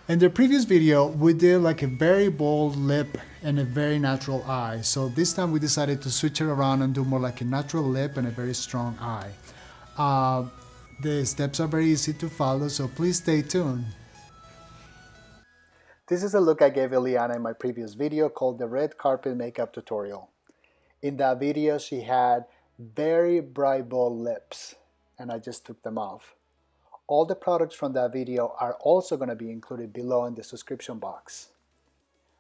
In the previous video, we did like a very bold lip and a very natural eye. So this time we decided to switch it around and do more like a natural lip and a very strong eye. The steps are very easy to follow, so please stay tuned. This is a look I gave Ileana in my previous video called the red carpet makeup tutorial. In that video, she had very bright bold lips, and I just took them off. All the products from that video are also going to be included below in the subscription box.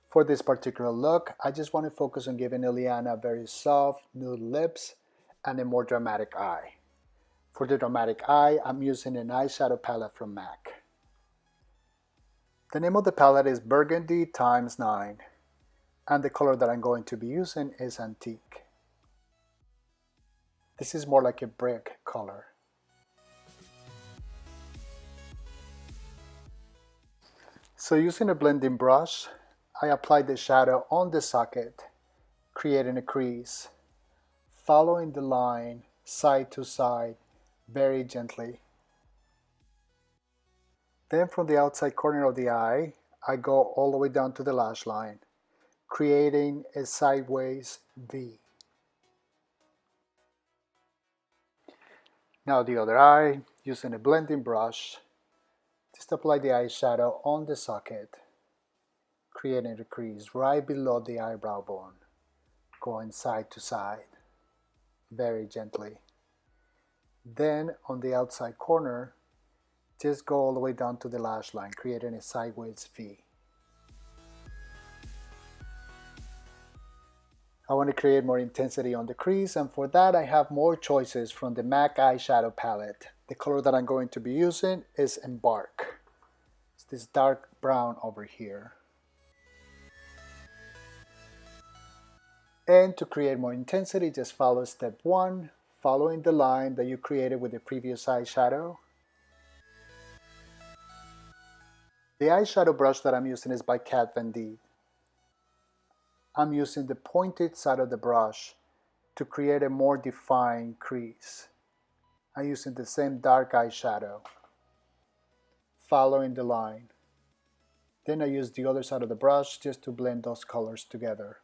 For this particular look, I just want to focus on giving Ileana very soft, nude lips and a more dramatic eye. For the dramatic eye, I'm using an eyeshadow palette from MAC. The name of the palette is Burgundy x 9, and the color that I'm going to be using is Antique. This is more like a brick color. So using a blending brush, I applied the shadow on the socket, creating a crease, following the line side to side very gently. Then from the outside corner of the eye, I go all the way down to the lash line, creating a sideways V. Now the other eye, using a blending brush, just apply the eyeshadow on the socket, creating a crease right below the eyebrow bone, going side to side, very gently. Then on the outside corner, just go all the way down to the lash line, creating a sideways V. I want to create more intensity on the crease, and for that I have more choices from the MAC eyeshadow palette. The color that I'm going to be using is Embark. It's this dark brown over here. And to create more intensity, just follow step 1, following the line that you created with the previous eyeshadow. The eyeshadow brush that I'm using is by Kat Von D. I'm using the pointed side of the brush to create a more defined crease. I'm using the same dark eyeshadow, following the line. Then I use the other side of the brush just to blend those colors together.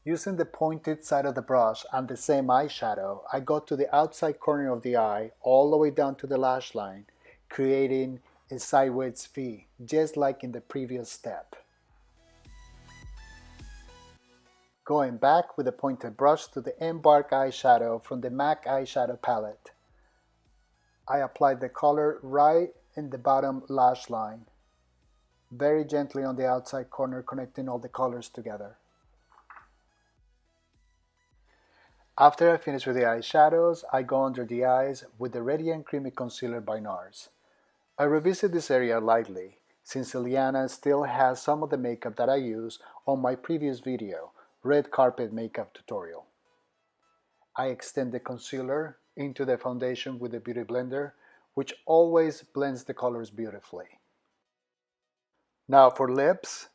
Using the pointed side of the brush and the same eyeshadow, I go to the outside corner of the eye all the way down to the lash line, creating a sideways V, just like in the previous step. Going back with a pointed brush to the Embark eyeshadow from the MAC eyeshadow palette, I apply the color right in the bottom lash line, very gently on the outside corner, connecting all the colors together. After I finish with the eyeshadows, I go under the eyes with the Radiant Creamy Concealer by NARS. I revisit this area lightly, since Ileana still has some of the makeup that I used on my previous video, Red Carpet Makeup Tutorial. I extend the concealer into the foundation with the Beauty Blender, which always blends the colors beautifully. Now for lips,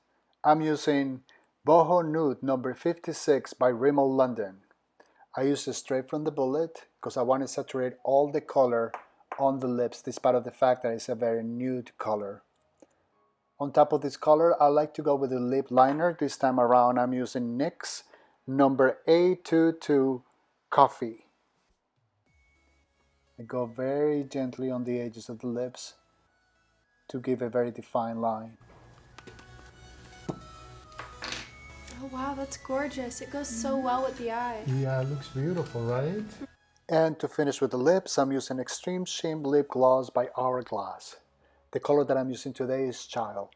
I'm using Boho Nude number 56 by Rimmel London. I use it straight from the bullet because I want to saturate all the color on the lips, despite of the fact that it's a very nude color. On top of this color, I like to go with a lip liner. This time around, I'm using NYX number A22 Coffee. I go very gently on the edges of the lips to give a very defined line. Oh wow, that's gorgeous. It goes so well with the eye. Yeah, it looks beautiful, right? And to finish with the lips, I'm using Extreme Sheen Lip Gloss by Hourglass. The color that I'm using today is Child.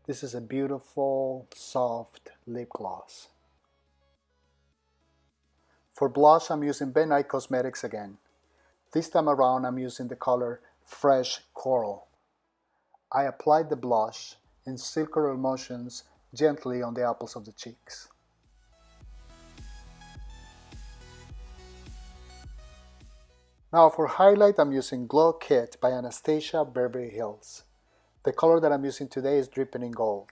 This is a beautiful, soft lip gloss. For blush, I'm using Ben Nye Cosmetics again. This time around, I'm using the color Fresh Coral. I applied the blush in circular motions gently on the apples of the cheeks. Now for highlight, I'm using Glow Kit by Anastasia Beverly Hills. The color that I'm using today is Dripping in Gold.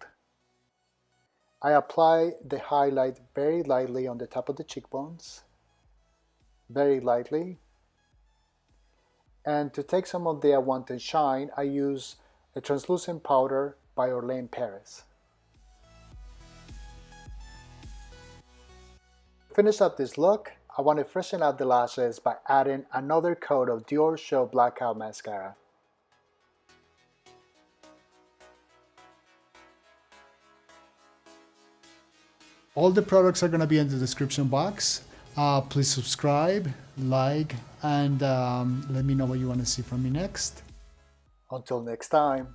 I apply the highlight very lightly on the top of the cheekbones, very lightly. And to take some of the unwanted shine, I use a translucent powder by Orlane Paris. To finish up this look, I want to freshen up the lashes by adding another coat of Diorshow Blackout Mascara. All the products are going to be in the description box. Please subscribe, like, and let me know what you want to see from me next. Until next time.